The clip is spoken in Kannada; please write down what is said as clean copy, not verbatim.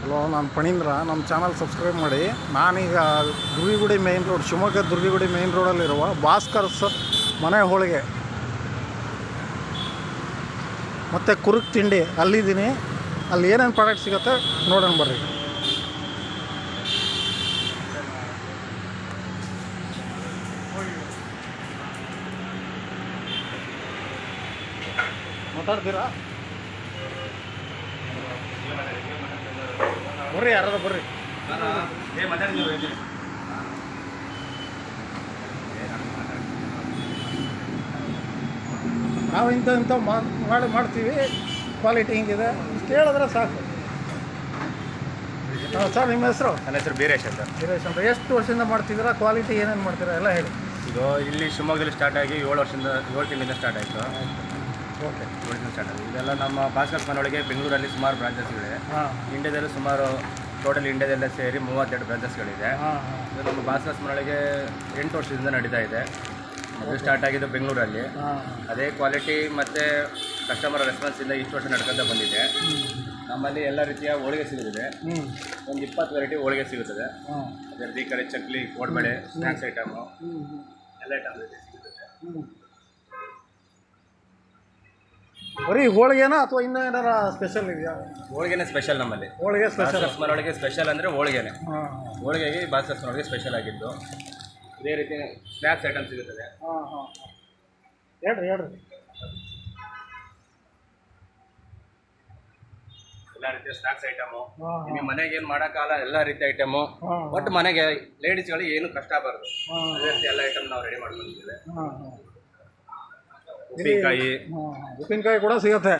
ಹಲೋ, ನಾನು ಫಣೀಂದ್ರ. ನಮ್ಮ ಚಾನಲ್ ಸಬ್ಸ್ಕ್ರೈಬ್ ಮಾಡಿ. ನಾನೀಗ Durgigudi main road, Shivamogga Durgigudi main ರೋಡಲ್ಲಿರುವ ಭಾಸ್ಕರ್ಸ್ ಮನೆ ಹೋಳಿಗೆ ಮತ್ತು ಕುರುಕ್ ತಿಂಡಿ ಅಲ್ಲಿದ್ದೀನಿ. ಅಲ್ಲಿ ಏನೇನು ಪ್ರಾಡಕ್ಟ್ ಸಿಗುತ್ತೆ ನೋಡೋಣ ಬರ್ರಿ. ಮಾತಾಡ್ತೀರಾ? ಬರ್ರಿ, ಯಾರಾದ ಬರ್ರಿ. ನಾವು ಇಂಥ ಮಾಡ್ತೀವಿ. ಕ್ವಾಲಿಟಿ ಹಿಂಗಿದೆ ಇಷ್ಟು ಹೇಳಿದ್ರೆ ಸಾಕು. ಸರ್, ನಿಮ್ಮ ಹೆಸರು? ನನ್ನ ಹೆಸರು ಬೀರೇಶ್ ಅಂತ. ಬೀರೇಶ್ ಅಂತ. ಎಷ್ಟು ವರ್ಷದಿಂದ ಮಾಡ್ತಿದ್ದೀರಾ? ಕ್ವಾಲಿಟಿ ಏನೇನು ಮಾಡ್ತೀರಾ ಎಲ್ಲ ಹೇಳಿ. ಇದು ಇಲ್ಲಿ ಶಿವಮೊಗ್ಗದಲ್ಲಿ ಸ್ಟಾರ್ಟ್ ಆಗಿ 7 ತಿಂಗಳಿಂದ ಸ್ಟಾರ್ಟ್ ಆಯಿತು. ಓಕೆ, 7 ತಿಂಗಳು ಸ್ಟಾರ್ಟ್ ಆಯಿತು. ಇದೆಲ್ಲ ನಮ್ಮ ಭಾಸ್ಕರ್ಸ್ ಮನೆಯೊಳಗೆ ಬೆಂಗಳೂರಲ್ಲಿ ಸುಮಾರು ಬ್ರಾಂಚಸ್ಗಳಿವೆ. ಇಂಡಿಯಾದಲ್ಲಿ ಸುಮಾರು ಟೋಟಲ್ ಇಂಡಿಯಾದಲ್ಲೇ ಸೇರಿ 32 ಬ್ರಾಂಚಸ್ಗಳಿದೆ. ಇದು ನಮ್ಮ ಭಾಸ್ಕರ್ಸ್ ಮನೆಯೊಳಗೆ 8 ವರ್ಷದಿಂದ ನಡೀತಾ ಇದೆ. ಅದು ಸ್ಟಾರ್ಟ್ ಆಗಿದ್ದು ಬೆಂಗಳೂರಲ್ಲಿ. ಅದೇ ಕ್ವಾಲಿಟಿ ಮತ್ತು ಕಸ್ಟಮರ್ ರೆಸ್ಪಾನ್ಸಿಂದ ಇಷ್ಟು ವರ್ಷ ನಡ್ಕೊತ ಬಂದಿದೆ. ನಮ್ಮಲ್ಲಿ ಎಲ್ಲ ರೀತಿಯ ಹೋಳಿಗೆ ಸಿಗುತ್ತದೆ. ಒಂದು 20 ವೆರೈಟಿ ಹೋಳಿಗೆ ಸಿಗುತ್ತದೆ. ಅದೇ ಈ ಕಡೆ ಚಕ್ಲಿ, ಕೋಡ್ಬಳೆ, ಸ್ನ್ಯಾಕ್ಸ್ ಐಟಮು ಎಲ್ಲ ಐಟಮ್ ಸಿಗುತ್ತದೆ. ಬರೀ ಹೋಳಿಗೆನಾ ಅಥವಾ ಇನ್ನೂ ಏನಾರ ಸ್ಪೆಷಲ್ ಇದೆಯಾ? ಹೋಳಿಗೆನೇ ಸ್ಪೆಷಲ್ ನಮ್ಮಲ್ಲಿ. ಹೋಳಿಗೆ ಸ್ಪೆಷಲ್. ಭಾಸ್ಕರ್ಸ್ ಮನೆಯೊಳಗೆ ಸ್ಪೆಷಲ್ ಅಂದರೆ ಹೋಳಿಗೆನೇ. ಹೋಳಿಗೆಗೆ ಭಾಸ್ಕರ್ಸ್ ಮನೆಯೊಳಗೆ ಸ್ಪೆಷಲ್ ಆಗಿದ್ದು. ಇದೇ ರೀತಿ ಸ್ನ್ಯಾಕ್ಸ್ ಐಟಮ್ ಸಿಗುತ್ತದೆ. ಹೇಳ್ರಿ. ಎಲ್ಲ ರೀತಿಯ ಸ್ನ್ಯಾಕ್ಸ್ ಐಟಮು. ನಿಮಗೆ ಮನೆಗೆ ಏನು ಮಾಡೋಕ್ಕಾಗಲ್ಲ, ಎಲ್ಲ ರೀತಿಯ ಐಟಮು. ಒಟ್ಟು ಮನೆಗೆ ಲೇಡೀಸ್ಗಳಿಗೆ ಏನು ಕಷ್ಟ ಆಗಬಾರ್ದು, ಅದೇ ರೀತಿ ಎಲ್ಲ ಐಟಮ್ ನಾವು ರೆಡಿ ಮಾಡ್ಕೊಂಡಿದ್ದೇವೆ. ಉಪ್ಪಿನಕಾಯಿ ಕೂಡ ಸಿಗುತ್ತೆ.